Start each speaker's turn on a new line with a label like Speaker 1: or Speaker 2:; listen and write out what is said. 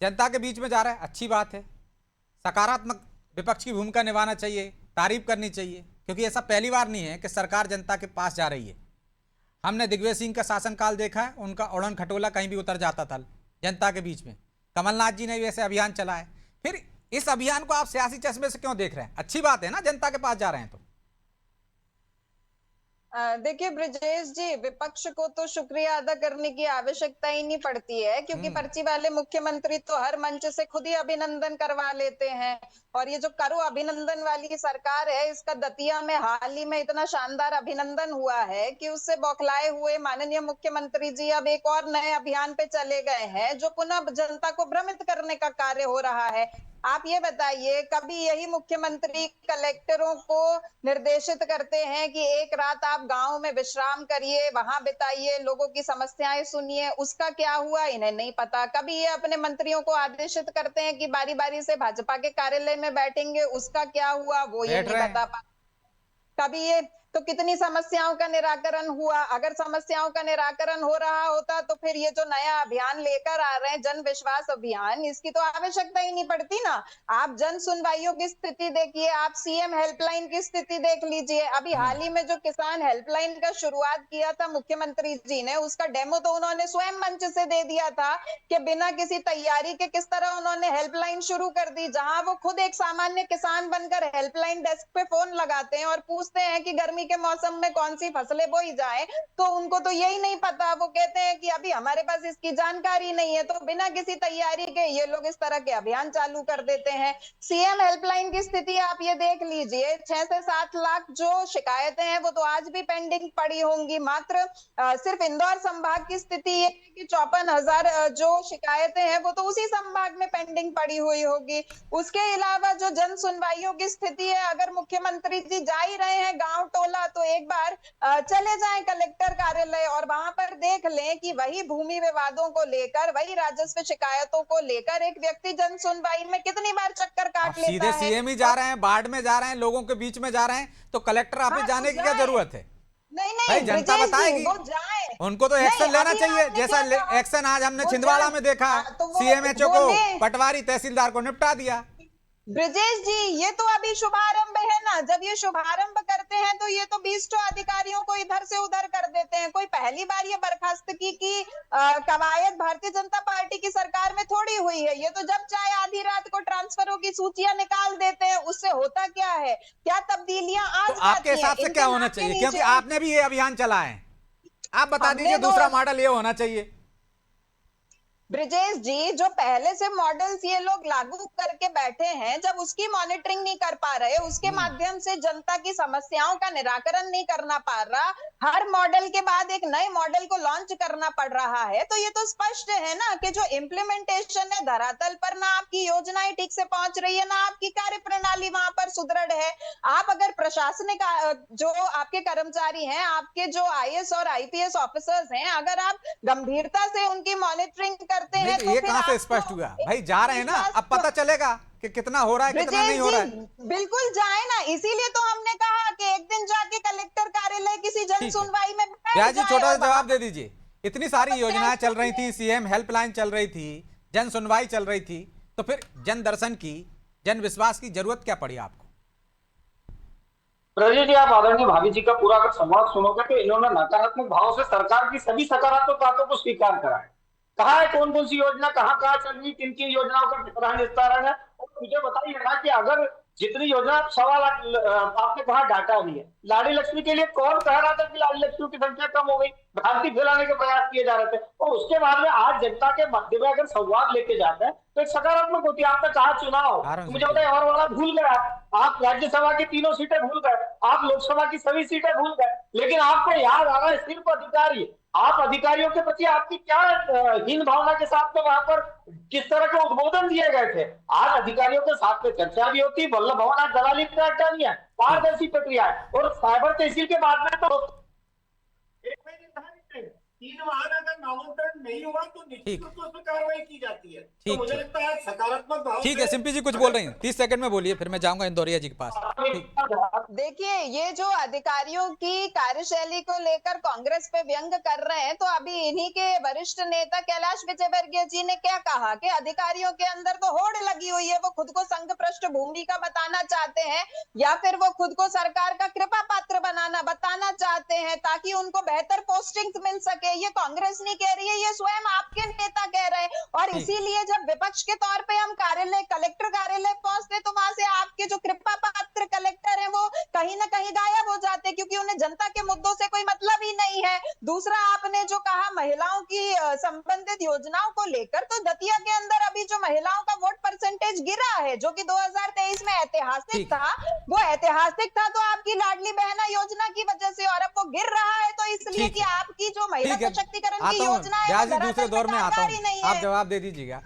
Speaker 1: जनता के बीच में जा रहा है, अच्छी बात है। सकारात्मक विपक्ष की भूमिका निभाना चाहिए, तारीफ करनी चाहिए, क्योंकि ऐसा पहली बार नहीं है कि सरकार जनता के पास जा रही है। हमने दिग्विजय सिंह का शासनकाल देखा है, उनका उड़न खटोला कहीं भी उतर जाता था जनता के बीच में। कमलनाथ जी ने भी ऐसे अभियान चलाया है। फिर इस अभियान को आप सियासी चश्मे से क्यों देख रहे हैं? अच्छी बात है ना, जनता के पास जा रहे हैं तो।
Speaker 2: देखिए ब्रजेश जी, विपक्ष को तो शुक्रिया अदा करने की आवश्यकता ही नहीं पड़ती है, क्योंकि पर्ची वाले मुख्यमंत्री तो हर मंच से खुद ही अभिनंदन करवा लेते हैं। और ये जो करो अभिनंदन वाली सरकार है, इसका दतिया में हाल ही में इतना शानदार अभिनंदन हुआ है कि उससे बौखलाए हुए माननीय मुख्यमंत्री जी अब एक और नए अभियान पे चले गए हैं, जो पुनः जनता को भ्रमित करने का कार्य हो रहा है। आप ये बताइए, कभी यही मुख्यमंत्री कलेक्टरों को निर्देशित करते हैं कि एक रात आप गांव में विश्राम करिए, वहां बिताइए, लोगों की समस्याएं सुनिए? उसका क्या हुआ इन्हें नहीं पता। कभी ये अपने मंत्रियों को आदेशित करते हैं कि बारी बारी से भाजपा के कार्यालय में बैठेंगे? उसका क्या हुआ वो ये
Speaker 1: बैठ
Speaker 2: नहीं
Speaker 1: रहे
Speaker 2: बता
Speaker 1: हैं।
Speaker 2: पाते। कभी ये तो कितनी समस्याओं का निराकरण हुआ? अगर समस्याओं का निराकरण हो रहा होता तो फिर ये जो नया अभियान लेकर आ रहे हैं, जन विश्वास अभियान, इसकी तो आवश्यकता ही नहीं पड़ती ना। आप जन सुनवाइयों की स्थिति देखिए, आप सीएम हेल्पलाइन की स्थिति देख लीजिए। अभी हाल ही में जो किसान हेल्पलाइन का शुरुआत किया था मुख्यमंत्री जी ने, उसका डेमो तो उन्होंने स्वयं मंच से दे दिया था कि बिना किसी तैयारी के किस तरह उन्होंने हेल्पलाइन शुरू कर दी, जहां वो खुद एक सामान्य किसान बनकर हेल्पलाइन डेस्क पे फोन लगाते हैं और पूछते हैं कि गर्मी के मौसम में कौन सी फसलें बोई जाए। तो उनको तो यही नहीं पता, वो कहते हैं कि अभी हमारे पास इसकी जानकारी नहीं है। तो बिना किसी तैयारी के ये लोग इस तरह के अभियान चालू कर देते हैं। सीएम हेल्पलाइन की स्थिति आप ये देख लीजिए, 6 से 7 लाख जो शिकायतें हैं वो तो आज भी पेंडिंग पड़ी होंगी। मात्र सिर्फ इंदौर संभाग की स्थिति ये है कि 54,000 जो शिकायतें हैं वो तो उसी संभाग में पेंडिंग पड़ी हुई होगी। उसके अलावा जो जन सुनवाइयों की स्थिति है, अगर मुख्यमंत्री जी जा ही रहे हैं गांव टोला, तो एक बार चले जाएं कलेक्टर कार्यालय और वहां पर देख लें कि वही भूमि विवादों को लेकर, वही राजस्व शिकायतों को लेकर एक व्यक्ति जन सुनवाई में कितनी बार चक्कर
Speaker 1: आप
Speaker 2: काट लेता
Speaker 1: सीधे
Speaker 2: है।
Speaker 1: सीएम ही जा रहे हैं, बाढ़ में जा रहे हैं, लोगों के बीच में जा रहे हैं, तो कलेक्टर ऑफिस
Speaker 2: हाँ तो
Speaker 1: जाने की क्या
Speaker 2: जाए।
Speaker 1: जरूरत है?
Speaker 2: नहीं
Speaker 1: भाई
Speaker 2: नहीं
Speaker 1: जनता
Speaker 2: ब्रजेश जी,
Speaker 1: बताएगी।
Speaker 2: वो जाए।
Speaker 1: उनको तो
Speaker 2: नहीं,
Speaker 1: एक्शन लेना
Speaker 2: अभी
Speaker 1: चाहिए,
Speaker 2: आपने
Speaker 1: जैसा
Speaker 2: क्या कहा?
Speaker 1: एक्शन आज हमने
Speaker 2: वो
Speaker 1: छिंदवाड़ा
Speaker 2: जाए।
Speaker 1: में देखा।
Speaker 2: हाँ तो
Speaker 1: सीएमएचओ
Speaker 2: वो
Speaker 1: को,
Speaker 2: ले।
Speaker 1: पटवारी तहसीलदार को निपटा दिया।
Speaker 2: ब्रजेश जी, ये तो अभी शुभारंभ है ना। जब ये शुभारंभ करते हैं तो ये तो 20 अधिकारियों को इधर से उधर कर देते हैं। कोई पहली बार ये बर्खास्तगी की कवायद भारतीय जनता पार्टी की सरकार में थोड़ी हुई है। ये तो जब चाहे आधी रात को ट्रांसफरों की सूचियां निकाल देते हैं। उससे होता क्या है? क्या तब्दीलियां आ
Speaker 1: तो आपके
Speaker 2: जाती हैं
Speaker 1: हिसाब से क्या
Speaker 2: इनके
Speaker 1: होना
Speaker 2: नाक के
Speaker 1: चाहिए? क्योंकि
Speaker 2: नीचे?
Speaker 1: आपने भी ये अभियान चलाए हैं, आप बता दीजिए
Speaker 2: हमने तो
Speaker 1: दूसरा मॉडल ये होना चाहिए।
Speaker 2: ब्रिजेश जी, जो पहले से मॉडल्स ये लोग लागू करके बैठे हैं, जब उसकी मॉनिटरिंग नहीं कर पा रहे, उसके माध्यम से जनता की समस्याओं का निराकरण नहीं करना पा रहा, हर मॉडल के बाद एक नए मॉडल को लॉन्च करना पड़ रहा है, तो ये तो स्पष्ट है ना कि जो इम्प्लीमेंटेशन है धरातल पर, ना आपकी योजनाएं ठीक से पहुंच रही है, ना आपकी कार्य प्रणाली वहां पर सुदृढ़ है। आप अगर प्रशासनिक जो आपके कर्मचारी हैं, आपके जो आईएएस और आईपीएस ऑफिसर्स हैं, अगर आप गंभीरता से उनकी मॉनिटरिंग करते
Speaker 1: नहीं
Speaker 2: हैं
Speaker 1: तो
Speaker 2: तो
Speaker 1: ये
Speaker 2: फिर
Speaker 1: कहां से
Speaker 2: आपको
Speaker 1: स्पष्ट हुआ?
Speaker 2: एक
Speaker 1: भाई जा रहे हैं ना,
Speaker 2: विश्वास
Speaker 1: अब पता चलेगा कि कितना हो रहा है, कितना नहीं
Speaker 2: ब्रिजेश
Speaker 1: हो
Speaker 2: जी,
Speaker 1: रहा है।
Speaker 2: बिल्कुल जाए ना। इसीलिए तो हमने कहा कि एक दिन जाके कलेक्टर कार्यालय किसी जन
Speaker 1: ठीक है,
Speaker 2: सुनवाई में बैठ
Speaker 1: ब्यास जी
Speaker 2: जाए
Speaker 1: छोटा सा
Speaker 2: और वहां
Speaker 1: जवाब दे
Speaker 2: पर
Speaker 1: दीजिए। इतनी सारी योजनाएं
Speaker 2: समस्याएं
Speaker 1: चल
Speaker 2: सुन
Speaker 1: रही
Speaker 2: ले।
Speaker 1: थी, सीएम हेल्पलाइन चल रही थी, जन सुनवाई चल रही थी, तो फिर जन दर्शन की, जन विश्वास की जरूरत क्या पड़ी आपको?
Speaker 3: रजत जी, आप आदरणीय भाभी जी का पूरा अगर संवाद सुनोगे तो इन्होंने नकारात्मक भाव से सरकार की सभी सकारात्मक बातों को स्वीकार करा है। कहा है कौन कौन सी योजना कहाँ कहाँ चल रही, किन किन योजनाओं का कितना निस्तारण है। और मुझे बताइए ना कि अगर जितनी योजना 1.25 लाख आपने कहा डाटा भी है, लाड़ी लक्ष्मी के लिए कौन कह रहा था कि लाड़ी लक्ष्मी की संख्या कम हो गई? भ्रांति फैलाने के प्रयास किए जा रहे थे। और उसके बाद में आज जनता के मध्य में अगर संवाद लेके जाते हैं तो एक सकारात्मक होती है। आपने कहा चुनाव,
Speaker 1: कारण
Speaker 3: तो मुझे
Speaker 1: सुनते
Speaker 3: बताइए
Speaker 1: हैं।
Speaker 3: और वाला भूल गए आप राज्यसभा की 3 सीटें भूल गए, आप लोकसभा की सभी सीटें भूल गए, लेकिन आपको याद आ रहा है सिर्फ अधिकारी। आप अधिकारियों के प्रति आपकी क्या हीन भावना के साथ में वहां पर किस तरह के उद्बोधन दिए गए थे। आज अधिकारियों के साथ में चर्चा भी होती, वल्लभ भवन आज दलाली का अड्डा नहीं है,
Speaker 1: ठीक है।
Speaker 3: पारदर्शी प्रक्रिया है। और साइबर तहसील के बाद में तो एक महीने
Speaker 4: 3 वाहन अगर नामांतरण नहीं हुआ तो निश्चित
Speaker 1: ठीक।
Speaker 4: रूप से उस पर कार्रवाई की जाती है। तो
Speaker 1: ठीक,
Speaker 4: मुझे
Speaker 1: ठीक।
Speaker 4: लगता है सकारात्मक भाव
Speaker 1: ठीक है,
Speaker 4: से-
Speaker 1: सिंपी जी कुछ बोल रही हैं, 30 सेकंड में बोलिए, फिर मैं जाऊंगा इंदौरिया जी के पास।
Speaker 2: देखिए, ये जो अधिकारियों की कार्यशैली को लेकर कांग्रेस पे व्यंग कर रहे हैं, तो अभी इन्हीं के वरिष्ठ नेता कैलाश विजयवर्गीय जी ने क्या कहा कि अधिकारियों के अंदर तो होड़ लगी हुई है, वो खुद को संघ पृष्ठभूमि का बताना चाहते हैं या फिर वो खुद को सरकार का कृपा पात्र बताना चाहते हैं ताकि उनको बेहतर पोस्टिंग मिल सके। ये कांग्रेस नहीं कह रही है, ये स्वयं आपके नेता कह रहे हैं। और
Speaker 1: ठीक।
Speaker 2: इसीलिए जब विपक्ष के तौर पे हम कलेक्टर कार्यालय पहुंचते तो वहां से आपके जो कृपा पात्र कलेक्टर है वो कहीं ना कहीं गायब हो जाते, क्योंकि उन्हें जनता के मुद्दों से कोई मतलब ही नहीं है। दूसरा, आपने जो कहा महिलाओं की संबंधित योजनाओं को लेकर, तो दतिया के अंदर अभी जो महिलाओं का वोट परसेंटेज गिरा है, जो कि 2023 में ऐतिहासिक
Speaker 1: ठीक।
Speaker 2: था, वो ऐतिहासिक था तो आपकी लाडली बहना योजना की वजह से, और अब वो गिर रहा है तो इसलिए
Speaker 1: ठीक
Speaker 2: कि
Speaker 1: है।
Speaker 2: आपकी जो महिला
Speaker 1: ठीक है,
Speaker 2: सशक्तिकरण की
Speaker 1: आता हूँ
Speaker 2: योजना है
Speaker 1: ब्यास
Speaker 2: वो
Speaker 1: जी, दूसरे
Speaker 2: दरअसल
Speaker 1: दौर में आता
Speaker 2: कामगार ही
Speaker 1: हूँ,
Speaker 2: नहीं
Speaker 1: आप
Speaker 2: है।
Speaker 1: जवाब दे दीजिएगा।